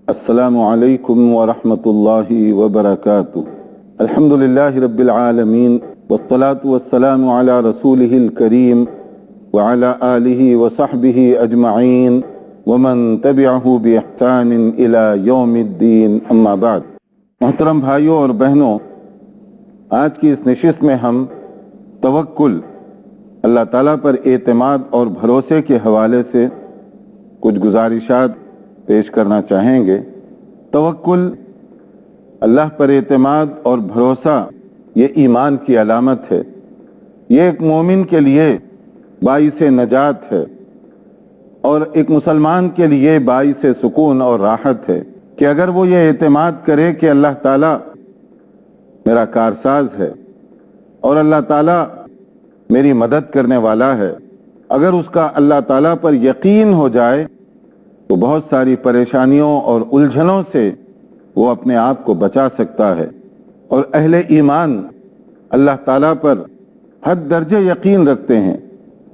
السلام علیکم ورحمۃ اللہ وبرکاتہ۔ الحمدللہ رب العالمین والصلاة والسلام علی رسولہ الکریم وعلی آلہ وصحبہ اجمعین ومن تبعہ بإحسان الی یوم الدین، اما بعد۔ محترم بھائیوں اور بہنوں، آج کی اس نشست میں ہم توکل، اللہ تعالیٰ پر اعتماد اور بھروسے کے حوالے سے کچھ گزارشات پیش کرنا چاہیں گے۔ توکل، اللہ پر اعتماد اور بھروسہ، یہ ایمان کی علامت ہے۔ یہ ایک مومن کے لیے باعث نجات ہے اور ایک مسلمان کے لیے باعث سکون اور راحت ہے کہ اگر وہ یہ اعتماد کرے کہ اللہ تعالیٰ میرا کارساز ہے اور اللہ تعالیٰ میری مدد کرنے والا ہے، اگر اس کا اللہ تعالیٰ پر یقین ہو جائے تو بہت ساری پریشانیوں اور الجھنوں سے وہ اپنے آپ کو بچا سکتا ہے۔ اور اہل ایمان اللہ تعالیٰ پر حد درجے یقین رکھتے ہیں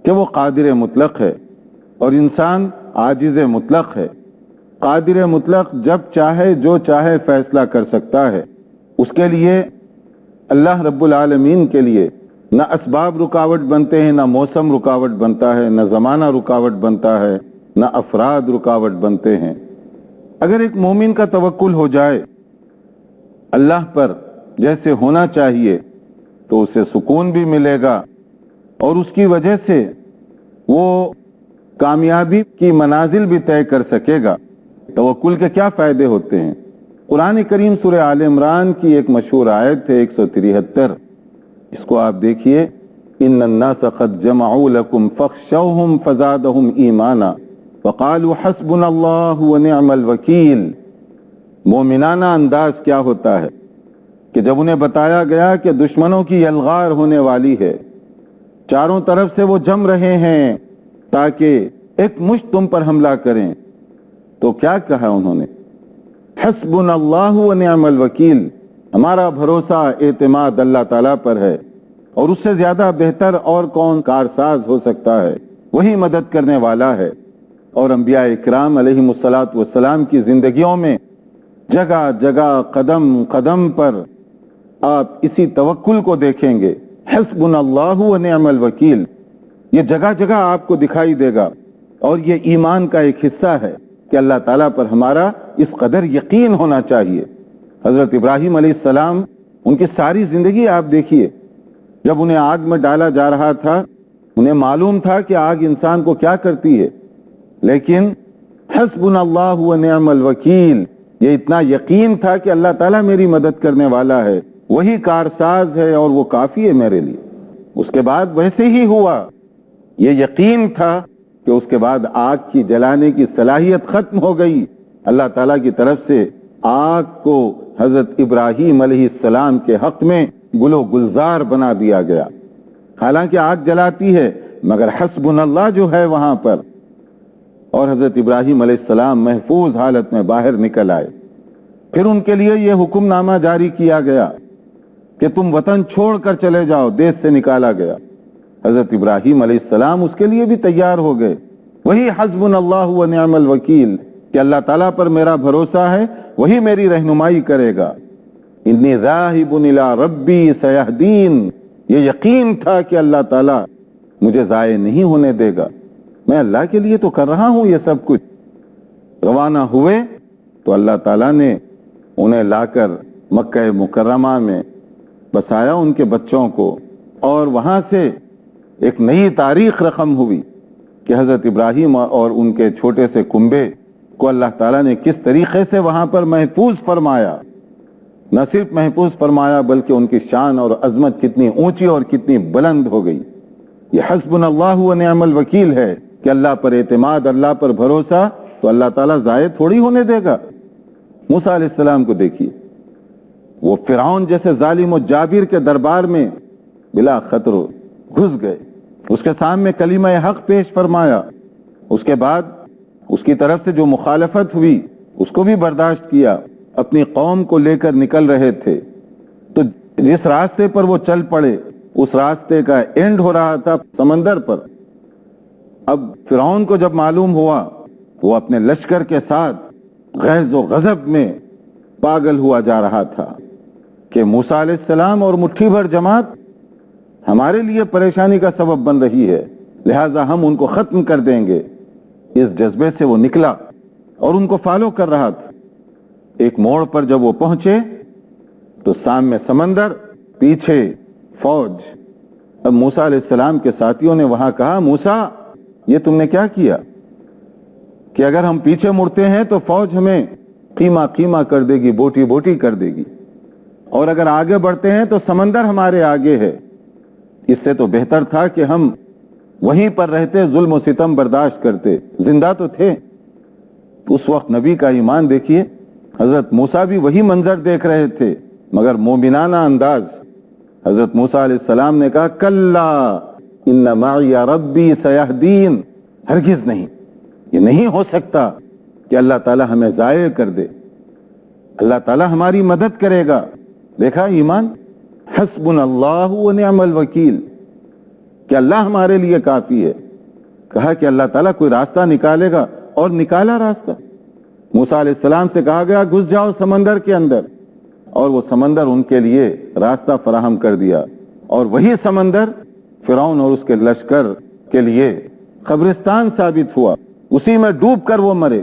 کہ وہ قادر مطلق ہے اور انسان عاجز مطلق ہے۔ قادر مطلق جب چاہے جو چاہے فیصلہ کر سکتا ہے۔ اس کے لیے اللہ رب العالمین کے لیے نہ اسباب رکاوٹ بنتے ہیں، نہ موسم رکاوٹ بنتا ہے، نہ زمانہ رکاوٹ بنتا ہے، نہ افراد رکاوٹ بنتے ہیں۔ اگر ایک مومن کا توکل ہو جائے اللہ پر جیسے ہونا چاہیے تو اسے سکون بھی ملے گا اور اس کی وجہ سے وہ کامیابی کی منازل بھی طے کر سکے گا۔ توکل کے کیا فائدے ہوتے ہیں؟ قرآن کریم سورہ آل عمران کی ایک مشہور آیت ہے 173، اس کو آپ دیکھیے۔ ان الناس قد جمعوا لكم فاخشوهم فزادهم ایمانا وقالوا حسبنا اللہ ونعم الوکیل۔ مومنانہ انداز کیا ہوتا ہے کہ جب انہیں بتایا گیا کہ دشمنوں کی یلغار ہونے والی ہے، چاروں طرف سے وہ جم رہے ہیں تاکہ ایک مشت تم پر حملہ کریں، تو کیا کہا انہوں نے؟ حسبنا اللہ ونعم الوکیل، ہمارا بھروسہ اعتماد اللہ تعالیٰ پر ہے اور اس سے زیادہ بہتر اور کون کارساز ہو سکتا ہے، وہی مدد کرنے والا ہے۔ اور انبیاء اکرام علیہم السلام کی زندگیوں میں جگہ جگہ قدم قدم پر آپ اسی توکل کو دیکھیں گے۔ حسبنا اللہ ونعم الوکیل، یہ جگہ جگہ آپ کو دکھائی دے گا اور یہ ایمان کا ایک حصہ ہے کہ اللہ تعالیٰ پر ہمارا اس قدر یقین ہونا چاہیے۔ حضرت ابراہیم علیہ السلام، ان کی ساری زندگی آپ دیکھیے، جب انہیں آگ میں ڈالا جا رہا تھا انہیں معلوم تھا کہ آگ انسان کو کیا کرتی ہے، لیکن حسبنا اللہ ونعم الوکیل، یہ اتنا یقین تھا کہ اللہ تعالیٰ میری مدد کرنے والا ہے، وہی کارساز ہے اور وہ کافی ہے میرے لیے۔ اس کے بعد ویسے ہی ہوا، یہ یقین تھا کہ اس کے بعد آگ کی جلانے کی صلاحیت ختم ہو گئی۔ اللہ تعالیٰ کی طرف سے آگ کو حضرت ابراہیم علیہ السلام کے حق میں گل و گلزار بنا دیا گیا۔ حالانکہ آگ جلاتی ہے مگر حسبنا اللہ جو ہے وہاں پر، اور حضرت ابراہیم علیہ السلام محفوظ حالت میں باہر نکل آئے۔ پھر ان کے لیے یہ حکم نامہ جاری کیا گیا کہ تم وطن چھوڑ کر چلے جاؤ، دیش سے نکالا گیا۔ حضرت ابراہیم علیہ السلام اس کے لیے بھی تیار ہو گئے۔ وہی حسبنا اللہ ونعم الوکیل کہ اللہ تعالیٰ پر میرا بھروسہ ہے، وہی میری رہنمائی کرے گا۔ انی ذاہب الی ربی سیہدین، یہ یقین تھا کہ اللہ تعالیٰ مجھے ضائع نہیں ہونے دے گا، میں اللہ کے لیے تو کر رہا ہوں یہ سب کچھ۔ روانہ ہوئے تو اللہ تعالیٰ نے انہیں لا کر مکہ مکرمہ میں بسایا، ان کے بچوں کو، اور وہاں سے ایک نئی تاریخ رقم ہوئی کہ حضرت ابراہیم اور ان کے چھوٹے سے کنبے کو اللہ تعالیٰ نے کس طریقے سے وہاں پر محفوظ فرمایا۔ نہ صرف محفوظ فرمایا بلکہ ان کی شان اور عظمت کتنی اونچی اور کتنی بلند ہو گئی۔ یہ حسبنا اللہ ونعم الوکیل ہے کہ اللہ پر اعتماد، اللہ پر بھروسہ، تو اللہ تعالیٰ ضائع تھوڑی ہونے دے گا۔ موسیٰ علیہ السلام کو دیکھیے، وہ فرعون جیسے ظالم و جابر کے دربار میں بلا خطر گھس گئے، اس کے سامنے کلمہ حق پیش فرمایا، اس کے بعد اس کی طرف سے جو مخالفت ہوئی اس کو بھی برداشت کیا، اپنی قوم کو لے کر نکل رہے تھے، تو جس راستے پر وہ چل پڑے اس راستے کا اینڈ ہو رہا تھا سمندر پر۔ اب فرعون کو جب معلوم ہوا وہ اپنے لشکر کے ساتھ غیظ و غضب میں پاگل ہوا جا رہا تھا کہ موسیٰ علیہ السلام اور مٹھی بھر جماعت ہمارے لیے پریشانی کا سبب بن رہی ہے، لہٰذا ہم ان کو ختم کر دیں گے۔ اس جذبے سے وہ نکلا اور ان کو فالو کر رہا تھا۔ ایک موڑ پر جب وہ پہنچے تو سامنے سمندر، پیچھے فوج۔ اب موسیٰ علیہ السلام کے ساتھیوں نے وہاں کہا، موسیٰ یہ تم نے کیا کیا کہ اگر ہم پیچھے مڑتے ہیں تو فوج ہمیں قیمہ قیمہ کر دے گی، بوٹی بوٹی کر دے گی، اور اگر آگے بڑھتے ہیں تو سمندر ہمارے آگے ہے۔ اس سے تو بہتر تھا کہ ہم وہیں پر رہتے، ظلم و ستم برداشت کرتے، زندہ تو تھے۔ اس وقت نبی کا ایمان دیکھیے، حضرت موسیٰ بھی وہی منظر دیکھ رہے تھے مگر مومنانہ انداز۔ حضرت موسیٰ علیہ السلام نے کہا، کلا ان معی ربی سیہدین، ہرگز نہیں، یہ نہیں ہو سکتا کہ اللہ تعالی ہمیں ضائع کر دے، اللہ تعالی ہماری مدد کرے گا۔ دیکھا ایمان، حسبنا اللہ و نعم الوکیل، کہ اللہ ہمارے لیے کافی ہے۔ کہا کہ اللہ تعالیٰ کوئی راستہ نکالے گا، اور نکالا راستہ۔ موسیٰ علیہ السلام سے کہا گیا گھس جاؤ سمندر کے اندر، اور وہ سمندر ان کے لیے راستہ فراہم کر دیا، اور وہی سمندر فرعون اور اس کے لشکر کے لیے قبرستان ثابت ہوا، اسی میں ڈوب کر وہ مرے۔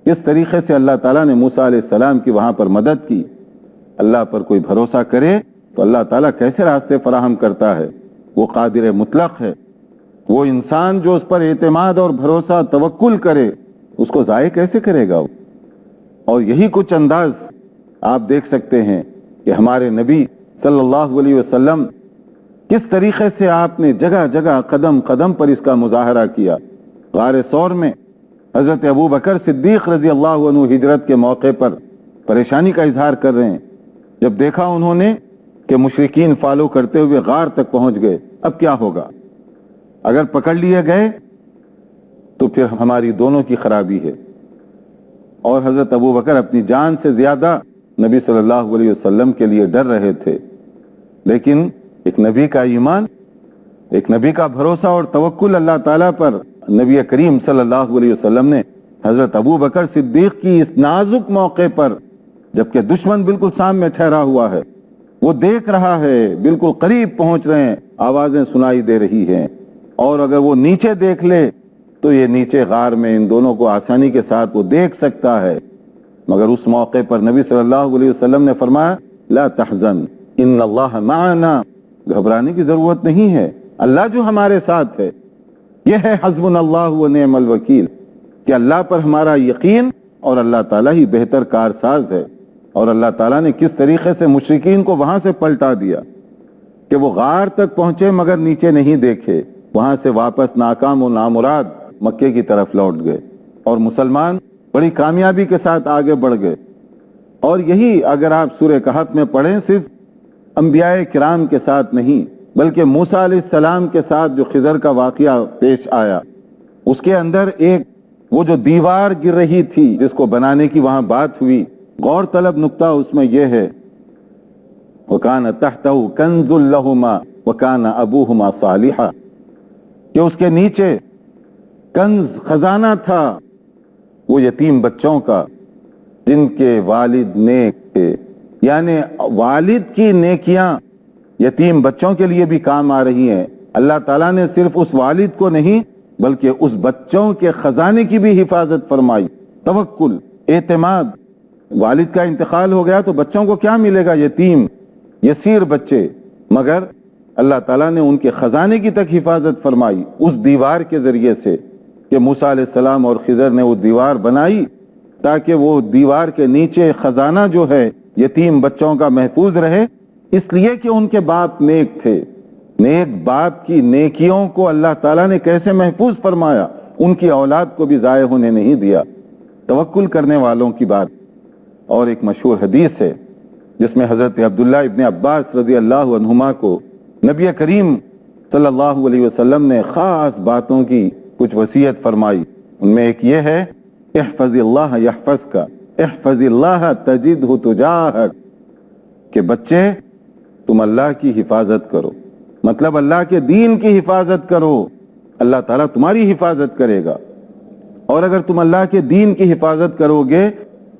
اس طریقے سے اللہ تعالیٰ نے موسیٰ علیہ السلام کی وہاں پر مدد کی۔ اللہ پر کوئی بھروسہ کرے تو اللہ تعالیٰ کیسے راستے فراہم کرتا ہے، وہ قادر مطلق ہے۔ وہ انسان جو اس پر اعتماد اور بھروسہ توکل کرے، اس کو ضائع کیسے کرے گا؟ اور یہی کچھ انداز آپ دیکھ سکتے ہیں کہ ہمارے نبی صلی اللہ علیہ وسلم کس طریقے سے آپ نے جگہ جگہ قدم قدم پر اس کا مظاہرہ کیا۔ غار ثور میں حضرت ابو بکر صدیق رضی اللہ عنہ ہجرت کے موقع پر پریشانی کا اظہار کر رہے ہیں۔ جب دیکھا انہوں نے کہ مشرکین فالو کرتے ہوئے غار تک پہنچ گئے، اب کیا ہوگا؟ اگر پکڑ لیے گئے تو پھر ہماری دونوں کی خرابی ہے۔ اور حضرت ابو بکر اپنی جان سے زیادہ نبی صلی اللہ علیہ وسلم کے لیے ڈر رہے تھے، لیکن ایک نبی کا ایمان، ایک نبی کا بھروسہ اور توکل اللہ تعالیٰ پر، نبی کریم صلی اللہ علیہ وسلم نے حضرت ابو بکر صدیق کی اس نازک موقع پر، جبکہ دشمن بالکل سامنے ٹھہرا ہوا ہے، وہ دیکھ رہا ہے، بالکل قریب پہنچ رہے ہیں، آوازیں سنائی دے رہی ہیں، اور اگر وہ نیچے دیکھ لے تو یہ نیچے غار میں ان دونوں کو آسانی کے ساتھ وہ دیکھ سکتا ہے۔ مگر اس موقع پر نبی صلی اللہ علیہ وسلم نے فرمایا، لا تحزن ان اللہ معنا، گھبرانے کی ضرورت نہیں ہے، اللہ جو ہمارے ساتھ ہے۔ یہ ہے حسبنا اللہ و نعم الوکیل، کہ اللہ پر ہمارا یقین، اور اللہ تعالیٰ ہی بہتر کارساز ہے۔ اور اللہ تعالیٰ نے کس طریقے سے مشرکین کو وہاں سے پلٹا دیا کہ وہ غار تک پہنچے مگر نیچے نہیں دیکھے، وہاں سے واپس ناکام و نامراد مکے کی طرف لوٹ گئے، اور مسلمان بڑی کامیابی کے ساتھ آگے بڑھ گئے۔ اور یہی اگر آپ سورہ کہف میں پڑھیں، صرف انبیاء کرام کے ساتھ نہیں بلکہ موسیٰ علیہ السلام کے ساتھ جو خضر کا واقعہ پیش آیا، اس کے اندر ایک وہ جو دیوار گر رہی تھی جس کو بنانے کی وہاں بات ہوئی، غور طلب نقطہ اس میں یہ ہے، وَكَانَ تَحْتَهُ كَنْزٌ لَهُمَا وَكَانَ أَبُوهُمَا صَالِحًا، کہ اس کے نیچے کنز خزانہ تھا وہ یتیم بچوں کا جن کے والد نیک تھے، یعنی والد کی نیکیاں یتیم بچوں کے لیے بھی کام آ رہی ہیں۔ اللہ تعالیٰ نے صرف اس والد کو نہیں بلکہ اس بچوں کے خزانے کی بھی حفاظت فرمائی۔ توکل، اعتماد، والد کا انتقال ہو گیا تو بچوں کو کیا ملے گا؟ یتیم یسیر بچے، مگر اللہ تعالیٰ نے ان کے خزانے کی تک حفاظت فرمائی اس دیوار کے ذریعے سے، کہ موسیٰ علیہ السلام اور خضر نے وہ دیوار بنائی تاکہ وہ دیوار کے نیچے خزانہ جو ہے یتیم بچوں کا محفوظ رہے، اس لیے کہ ان کے باپ نیک تھے۔ نیک باپ کی نیکیوں کو اللہ تعالیٰ نے کیسے محفوظ فرمایا، ان کی اولاد کو بھی ضائع ہونے نہیں دیا۔ توکل کرنے والوں کی بات۔ اور ایک مشہور حدیث ہے جس میں حضرت عبداللہ ابن عباس رضی اللہ عنہما کو نبی کریم صلی اللہ علیہ وسلم نے خاص باتوں کی کچھ وصیت فرمائی۔ ان میں ایک یہ ہے، احفظ اللہ یحفظک، احفظ اللہ تجدہ تجاہک، کہ بچے تم اللہ کی حفاظت کرو، مطلب اللہ کے دین کی حفاظت کرو، اللہ تعالیٰ تمہاری حفاظت کرے گا۔ اور اگر تم اللہ کے دین کی حفاظت کرو گے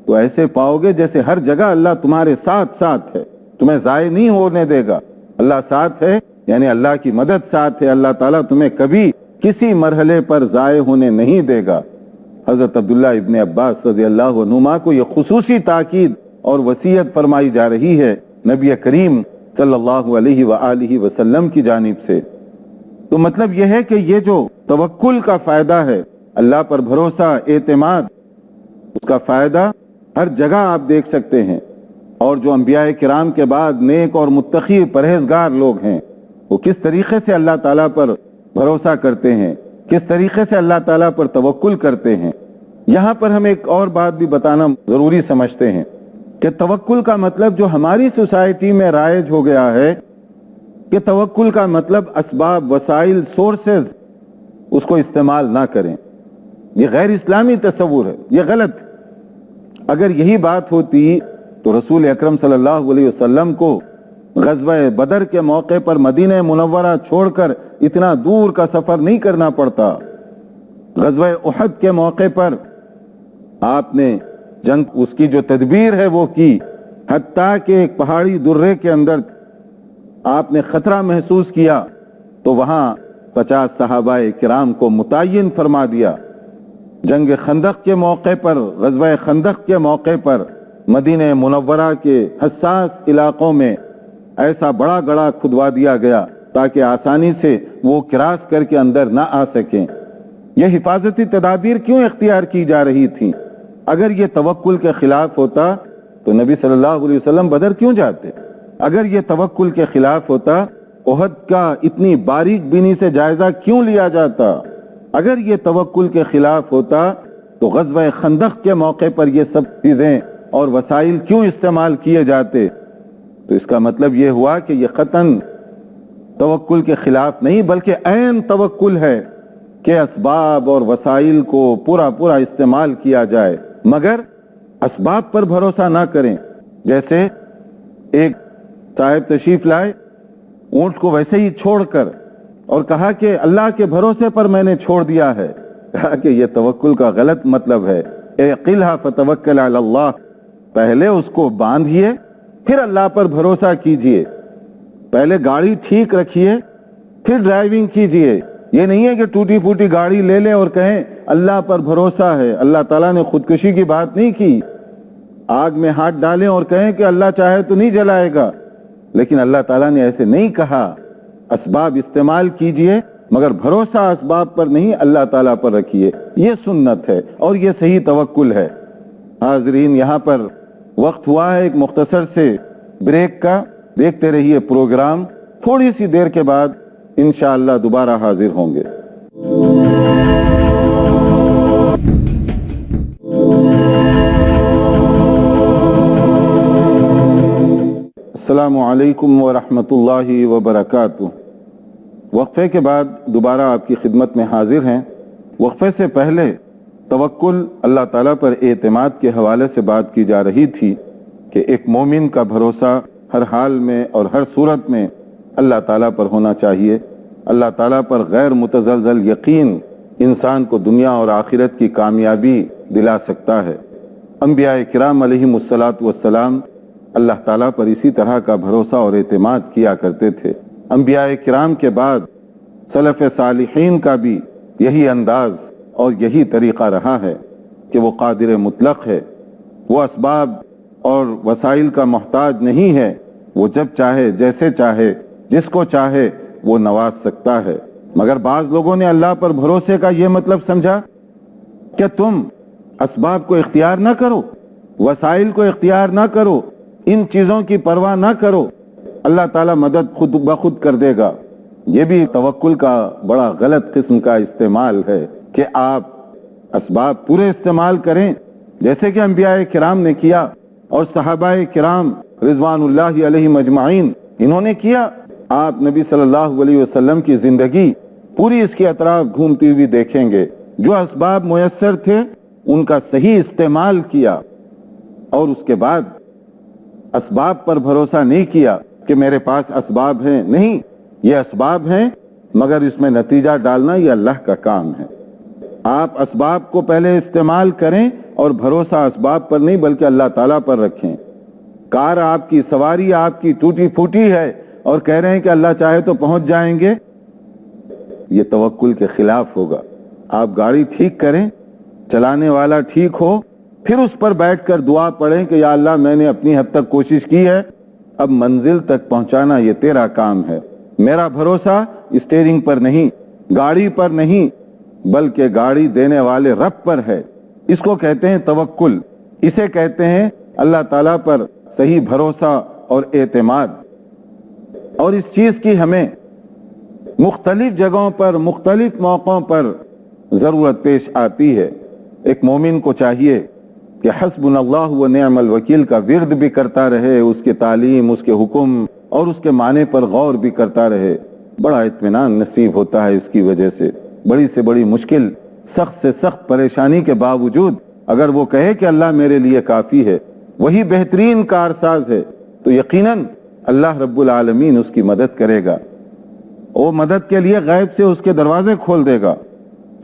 تو ایسے پاؤ گے جیسے ہر جگہ اللہ تمہارے ساتھ ساتھ ہے، تمہیں ضائع نہیں ہونے دے گا۔ اللہ ساتھ ہے یعنی اللہ کی مدد ساتھ ہے، اللہ تعالیٰ تمہیں کبھی کسی مرحلے پر ضائع ہونے نہیں دے گا۔ حضرت عبداللہ ابن عباس رضی اللہ عنہما کو یہ خصوصی تاکید اور وصیت فرمائی جا رہی ہے نبی کریم صلی اللہ علیہ وآلہ وسلم کی جانب سے۔ تو مطلب یہ ہے کہ یہ جو توکل کا فائدہ ہے، اللہ پر بھروسہ، اعتماد، اس کا فائدہ ہر جگہ آپ دیکھ سکتے ہیں۔ اور جو انبیاء کرام کے بعد نیک اور متقی پرہیزگار لوگ ہیں، وہ کس طریقے سے اللہ تعالیٰ پر بھروسہ کرتے ہیں، کس طریقے سے اللہ تعالیٰ پر توکل کرتے ہیں۔ یہاں پر ہم ایک اور بات بھی بتانا ضروری سمجھتے ہیں کہ توکل کا مطلب جو ہماری سوسائٹی میں رائج ہو گیا ہے کہ توکل کا مطلب اسباب، وسائل، سورسز اس کو استعمال نہ کریں، یہ غیر اسلامی تصور ہے، یہ غلط۔ اگر یہی بات ہوتی تو رسول اکرم صلی اللہ علیہ وسلم کو غزوہ بدر کے موقع پر مدینہ منورہ چھوڑ کر اتنا دور کا سفر نہیں کرنا پڑتا۔ غزوہ احد کے موقع پر آپ نے جنگ، اس کی جو تدبیر ہے وہ کی، حتیٰ کہ ایک پہاڑی درے کے اندر آپ نے خطرہ محسوس کیا تو وہاں 50 صحابہ کرام کو متعین فرما دیا۔ جنگ خندق کے موقع پر، غزوہ خندق کے موقع پر مدینہ منورہ کے حساس علاقوں میں ایسا بڑا گڑھا کھدوا دیا گیا تاکہ آسانی سے وہ کراس کر کے اندر نہ آ سکیں۔ یہ حفاظتی تدابیر کیوں اختیار کی جا رہی تھیں؟ اگر یہ توکل کے خلاف ہوتا تو نبی صلی اللہ علیہ وسلم بدر کیوں جاتے؟ اگر یہ توکل کے خلاف ہوتا احد کا اتنی باریک بینی سے جائزہ کیوں لیا جاتا؟ اگر یہ توکل کے خلاف ہوتا تو غزوہ خندق کے موقع پر یہ سب چیزیں اور وسائل کیوں استعمال کیے جاتے؟ تو اس کا مطلب یہ ہوا کہ یہ قطعاً توکل کے خلاف نہیں بلکہ عین توکل ہے کہ اسباب اور وسائل کو پورا استعمال کیا جائے، مگر اسباب پر بھروسہ نہ کریں۔ جیسے ایک صاحب تشریف لائے، اونٹ کو ویسے ہی چھوڑ کر اور کہا کہ اللہ کے بھروسے پر میں نے چھوڑ دیا ہے، کہا کہ یہ توکل کا غلط مطلب ہے۔ اعقلها فتوکل علی اللہ، پہلے اس کو باندھیے پھر اللہ پر بھروسہ کیجئے، پہلے گاڑی ٹھیک رکھیے پھر ڈرائیونگ کیجئے۔ یہ نہیں ہے کہ ٹوٹی پھوٹی گاڑی لے لیں اور کہیں اللہ پر بھروسہ ہے۔ اللہ تعالیٰ نے خودکشی کی بات نہیں کی، آگ میں ہاتھ ڈالیں اور کہیں کہ اللہ چاہے تو نہیں جلائے گا، لیکن اللہ تعالیٰ نے ایسے نہیں کہا۔ اسباب استعمال کیجئے مگر بھروسہ اسباب پر نہیں، اللہ تعالیٰ پر رکھیے، یہ سنت ہے اور یہ صحیح توکل ہے۔ حاضرین، یہاں پر وقت ہوا ہے ایک مختصر سے بریک کا، دیکھتے رہیے پروگرام، تھوڑی سی دیر کے بعد انشاءاللہ دوبارہ حاضر ہوں گے۔ السلام علیکم ورحمۃ اللہ وبرکاتہ۔ وقفے کے بعد دوبارہ آپ کی خدمت میں حاضر ہیں۔ وقفے سے پہلے توکل، اللہ تعالیٰ پر اعتماد کے حوالے سے بات کی جا رہی تھی کہ ایک مومن کا بھروسہ ہر حال میں اور ہر صورت میں اللہ تعالیٰ پر ہونا چاہیے۔ اللہ تعالیٰ پر غیر متزلزل یقین انسان کو دنیا اور آخرت کی کامیابی دلا سکتا ہے۔ انبیاء کرام علیہم السلام اللہ تعالیٰ پر اسی طرح کا بھروسہ اور اعتماد کیا کرتے تھے۔ انبیاء کرام کے بعد سلف صالحین کا بھی یہی انداز اور یہی طریقہ رہا ہے کہ وہ قادر مطلق ہے، وہ اسباب اور وسائل کا محتاج نہیں ہے، وہ جب چاہے، جیسے چاہے، جس کو چاہے وہ نواز سکتا ہے۔ مگر بعض لوگوں نے اللہ پر بھروسے کا یہ مطلب سمجھا کہ تم اسباب کو اختیار نہ کرو، وسائل کو اختیار نہ کرو، ان چیزوں کی پرواہ نہ کرو، اللہ تعالیٰ مدد خود بخود کر دے گا۔ یہ بھی توکل کا بڑا غلط قسم کا استعمال ہے کہ آپ اسباب پورے استعمال کریں جیسے کہ انبیاء کرام نے کیا اور صحابہ کرام رضوان اللہ علیہم اجمعین انہوں نے کیا۔ آپ نبی صلی اللہ علیہ وسلم کی زندگی پوری اس کے اطراف گھومتی ہوئی دیکھیں گے، جو اسباب میسر تھے ان کا صحیح استعمال کیا، اور اس کے بعد اسباب پر بھروسہ نہیں کیا کہ میرے پاس اسباب ہیں، نہیں، یہ اسباب ہیں مگر اس میں نتیجہ ڈالنا یہ اللہ کا کام ہے۔ آپ اسباب کو پہلے استعمال کریں اور بھروسہ اسباب پر نہیں بلکہ اللہ تعالیٰ پر رکھیں. کار آپ کی، سواری آپ کی ٹوٹی پھوٹی ہے اور کہہ رہے ہیں کہ اللہ چاہے تو پہنچ جائیں گے، یہ توکل کے خلاف ہوگا. آپ گاڑی ٹھیک کریں، چلانے والا ٹھیک ہو، پھر اس پر بیٹھ کر دعا پڑھیں کہ یا اللہ میں نے اپنی حد تک کوشش کی ہے، اب منزل تک پہنچانا یہ تیرا کام ہے. میرا بھروسہ اسٹیئرنگ پر نہیں، گاڑی پر نہیں، بلکہ گاڑی دینے والے رب پر ہے. اس کو کہتے ہیں توکل. اسے کہتے ہیں اللہ تعالیٰ پر صحیح بھروسہ اور اعتماد. اور اس چیز کی ہمیں مختلف جگہوں پر، مختلف موقعوں پر ضرورت پیش آتی ہے. ایک مومن کو چاہیے کہ حسبنا اللہ و نعم الوکیل کا ورد بھی کرتا رہے، اس کے تعلیم، اس کے حکم اور اس کے معنی پر غور بھی کرتا رہے. بڑا اطمینان نصیب ہوتا ہے اس کی وجہ سے. بڑی سے بڑی مشکل، سخت سے سخت پریشانی کے باوجود اگر وہ کہے کہ اللہ میرے لیے کافی ہے، وہی بہترین کارساز ہے، تو یقیناً اللہ رب العالمین اس کی مدد کرے گا. وہ مدد کے لیے غیب سے اس کے دروازے کھول دے گا.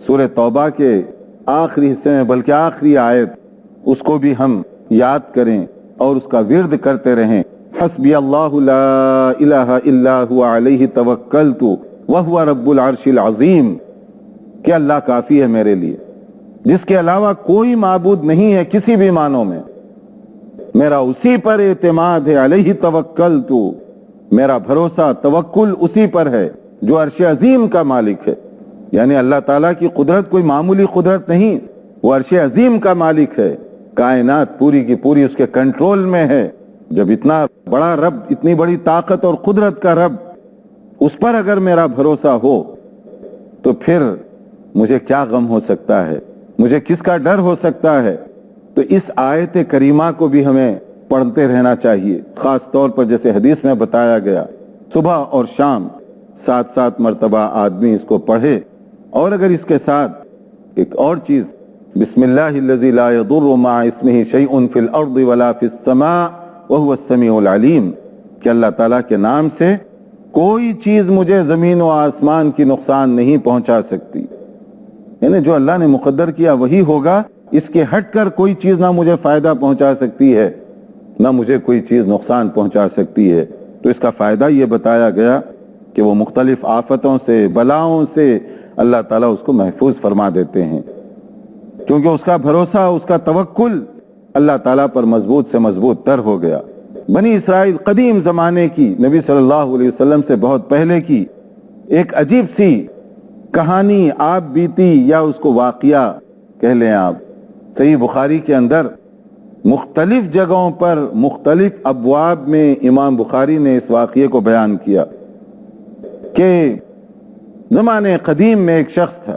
سورہ توبہ کے آخری حصے میں، بلکہ آخری آیت، اس کو بھی ہم یاد کریں اور اس کا ورد کرتے رہیں. حسبی اللہ لا الہ الا هو علیہ توکلت وہو رب العرش العظیم، کہ اللہ کافی ہے میرے لیے، جس کے علاوہ کوئی معبود نہیں ہے کسی بھی معنوں میں، میرا اسی پر اعتماد ہے. علیہ توکلت، میرا بھروسہ توکل اسی پر ہے جو عرش عظیم کا مالک ہے. یعنی اللہ تعالیٰ کی قدرت کوئی معمولی قدرت نہیں، وہ عرش عظیم کا مالک ہے. کائنات پوری کی پوری اس کے کنٹرول میں ہے. جب اتنا بڑا رب، اتنی بڑی طاقت اور قدرت کا رب، اس پر اگر میرا بھروسہ ہو تو پھر مجھے کیا غم ہو سکتا ہے، مجھے کس کا ڈر ہو سکتا ہے. تو اس آیت کریمہ کو بھی ہمیں پڑھتے رہنا چاہیے. خاص طور پر جیسے حدیث میں بتایا گیا، صبح اور شام 7 مرتبہ آدمی اس کو پڑھے. اور اگر اس کے ساتھ ایک اور چیز، بسم اللہ الذی لا یضر مع اسمہ شیء فی الارض ولا فی السماء وہو السمیع العلیم، کہ اللہ تعالیٰ کے نام سے کوئی چیز مجھے زمین و آسمان کی نقصان نہیں پہنچا سکتی. یعنی جو اللہ نے مقدر کیا وہی ہوگا، اس کے ہٹ کر کوئی چیز نہ مجھے فائدہ پہنچا سکتی ہے، نہ مجھے کوئی چیز نقصان پہنچا سکتی ہے. تو اس کا فائدہ یہ بتایا گیا کہ وہ مختلف آفتوں سے، بلاؤں سے اللہ تعالیٰ اس کو محفوظ فرما دیتے ہیں، کیونکہ اس کا بھروسہ، اس کا توکل اللہ تعالیٰ پر مضبوط سے مضبوط تر ہو گیا. بنی اسرائیل قدیم زمانے کی، نبی صلی اللہ علیہ وسلم سے بہت پہلے کی ایک عجیب سی کہانی، آپ بیتی یا اس کو واقعہ کہہ لیں آپ. صحیح بخاری کے اندر مختلف جگہوں پر، مختلف ابواب میں امام بخاری نے اس واقعے کو بیان کیا کہ زمانے قدیم میں ایک شخص تھا،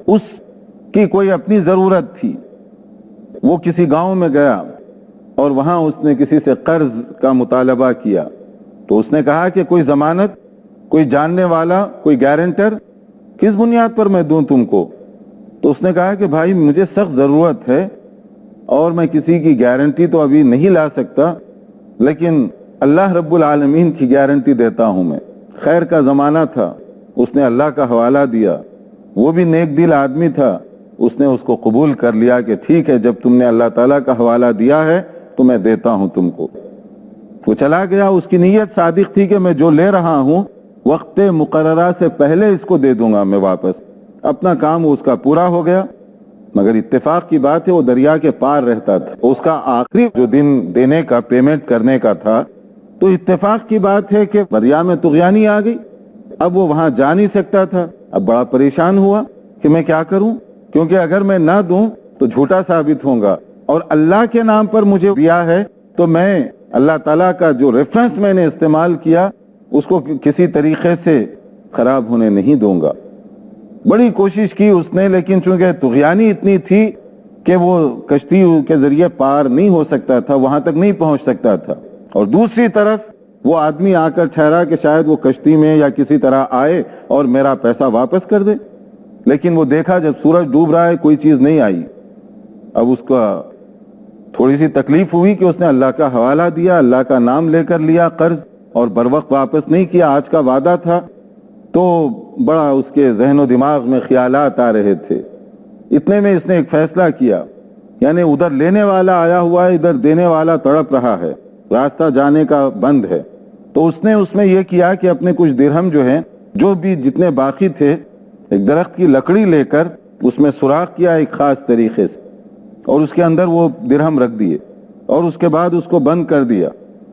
اس کی کوئی اپنی ضرورت تھی. وہ کسی گاؤں میں گیا اور وہاں اس نے کسی سے قرض کا مطالبہ کیا. تو اس نے کہا کہ کوئی ضمانت، کوئی جاننے والا، کوئی گارنٹر کس بنیاد پر میں دوں تم کو؟ تو اس نے کہا کہ بھائی مجھے سخت ضرورت ہے اور میں کسی کی گارنٹی تو ابھی نہیں لا سکتا، لیکن اللہ رب العالمین کی گارنٹی دیتا ہوں میں. خیر کا زمانہ تھا، اس نے اللہ کا حوالہ دیا. وہ بھی نیک دل آدمی تھا، اس نے اس کو قبول کر لیا کہ ٹھیک ہے، جب تم نے اللہ تعالیٰ کا حوالہ دیا ہے تو میں دیتا ہوں تم کو. وہ چلا گیا. اس کی نیت صادق تھی کہ میں جو لے رہا ہوں وقت مقررہ سے پہلے اس کو دے دوں گا میں واپس. اپنا کام اس کا پورا ہو گیا. مگر اتفاق کی بات ہے وہ دریا کے پار رہتا تھا. اس کا آخری جو دن دینے کا، پیمنٹ کرنے کا تھا، تو اتفاق کی بات ہے کہ دریا میں طغیانی آ گئی. اب وہ وہاں جا نہیں سکتا تھا. اب بڑا پریشان ہوا کہ میں کیا کروں، کیونکہ اگر میں نہ دوں تو جھوٹا ثابت ہوں گا، اور اللہ کے نام پر مجھے دیا ہے تو میں اللہ تعالیٰ کا جو ریفرنس میں نے استعمال کیا اس کو کسی طریقے سے خراب ہونے نہیں دوں گا. بڑی کوشش کی اس نے، لیکن چونکہ طغیانی اتنی تھی کہ وہ کشتی کے ذریعے پار نہیں ہو سکتا تھا، وہاں تک نہیں پہنچ سکتا تھا. اور دوسری طرف وہ آدمی آ کر ٹھہرا کہ شاید وہ کشتی میں یا کسی طرح آئے اور میرا پیسہ واپس کر دے. لیکن وہ دیکھا جب سورج ڈوب رہا ہے کوئی چیز نہیں آئی. اب اس کا تھوڑی سی تکلیف ہوئی کہ اس نے اللہ کا حوالہ دیا، اللہ کا نام لے کر لیا قرض، اور بر وقت واپس نہیں کیا. آج کا وعدہ تھا تو بڑا اس کے ذہن و دماغ میں خیالات آ رہے تھے. اتنے میں اس نے ایک فیصلہ کیا، یعنی ادھر لینے والا آیا ہوا ہے، ادھر دینے والا تڑپ رہا ہے، راستہ جانے کا بند ہے. تو اس نے اس میں یہ کیا کہ اپنے کچھ درہم جو ہیں، جو بھی جتنے باقی تھے، ایک درخت کی لکڑی لے کر اس میں سوراخ کیا ایک خاص طریقے سے، اور اس کے اندر وہ درہم رکھ دیے، اور اس کے بعد اس کو بند کر دیا.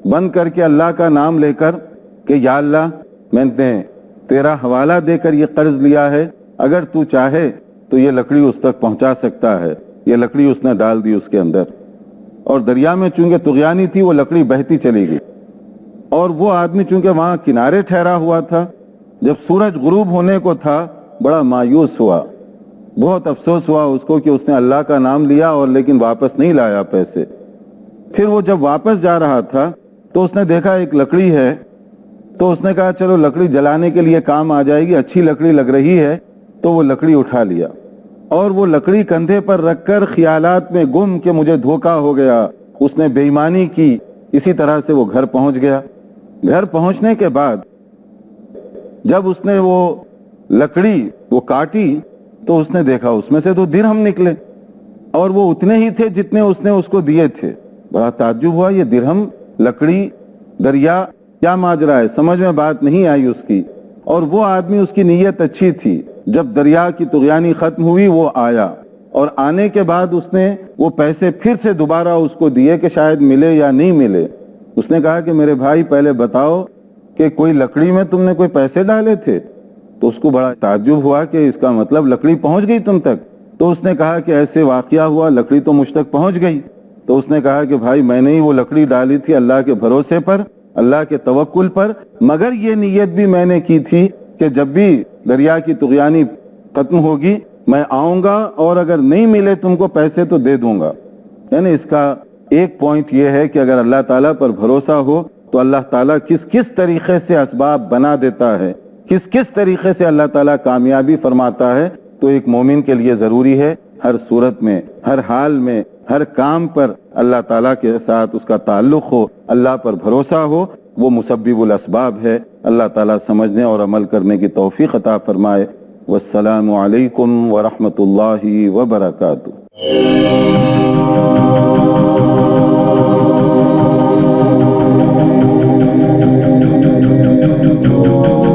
بند کر کے اللہ کا نام لے کر کہ یا اللہ، میں نے تیرا حوالہ دے کر یہ قرض لیا ہے، اگر تو چاہے تو یہ لکڑی اس تک پہنچا سکتا ہے. یہ لکڑی اس نے ڈال دی اس کے اندر، اور دریا میں چونکہ طغیانی تھی وہ لکڑی بہتی چلی گئی. اور وہ آدمی چونکہ وہاں کنارے ٹھہرا ہوا تھا، جب سورج غروب ہونے کو تھا بڑا مایوس ہوا، بہت افسوس ہوا اس کو کہ اس نے اللہ کا نام لیا اور لیکن واپس نہیں لایا پیسے. پھر وہ جب واپس جا رہا تھا تو اس نے دیکھا ایک لکڑی ہے، تو اس نے کہا چلو لکڑی جلانے کے لیے کام آ جائے گی، اچھی لکڑی لگ رہی ہے. تو وہ لکڑی اٹھا لیا اور وہ لکڑی کندھے پر رکھ کر خیالات میں گم کہ مجھے دھوکا ہو گیا، اس نے بے ایمانی کی. اسی طرح سے وہ گھر پہنچ گیا. گھر پہنچنے کے بعد جب اس نے وہ لکڑی وہ کاٹی تو اس نے دیکھا اس میں سے تو درہم نکلے، اور وہ اتنے ہی تھے جتنے اس نے اس کو دیے تھے. بڑا تعجب ہوا، یہ درہم، لکڑی، دریا، کیا ماجرا ہے؟ سمجھ میں بات نہیں آئی اس کی. اور وہ آدمی، اس کی نیت اچھی تھی. جب دریا کی طغیانی ختم ہوئی وہ آیا، اور آنے کے بعد اس نے وہ پیسے پھر سے دوبارہ اس کو دیے کہ شاید ملے یا نہیں ملے. اس نے کہا کہ میرے بھائی پہلے بتاؤ کہ کوئی لکڑی میں تم نے کوئی پیسے ڈالے تھے؟ تو اس کو بڑا تعجب ہوا کہ اس کا مطلب لکڑی پہنچ گئی تم تک. تو اس نے کہا کہ ایسے واقعہ ہوا، لکڑی تو مجھ تک پہنچ گئی. تو اس نے کہا کہ بھائی میں نے ہی وہ لکڑی ڈالی تھی اللہ کے بھروسے پر، اللہ کے توکل پر، مگر یہ نیت بھی میں نے کی تھی کہ جب بھی دریا کی طغیانی ختم ہوگی میں آؤں گا، اور اگر نہیں ملے تم کو پیسے تو دے دوں گا. یعنی اس کا ایک پوائنٹ یہ ہے کہ اگر اللہ تعالیٰ پر بھروسہ ہو تو اللہ تعالیٰ کس کس طریقے سے اسباب بنا دیتا ہے، کس کس طریقے سے اللہ تعالیٰ کامیابی فرماتا ہے. تو ایک مومن کے لیے ضروری ہے ہر صورت میں، ہر حال میں، ہر کام پر اللہ تعالیٰ کے ساتھ اس کا تعلق ہو، اللہ پر بھروسہ ہو. وہ مسبب الاسباب ہے. اللہ تعالیٰ سمجھنے اور عمل کرنے کی توفیق عطا فرمائے. والسلام علیکم ورحمۃ اللہ وبرکاتہ. Oh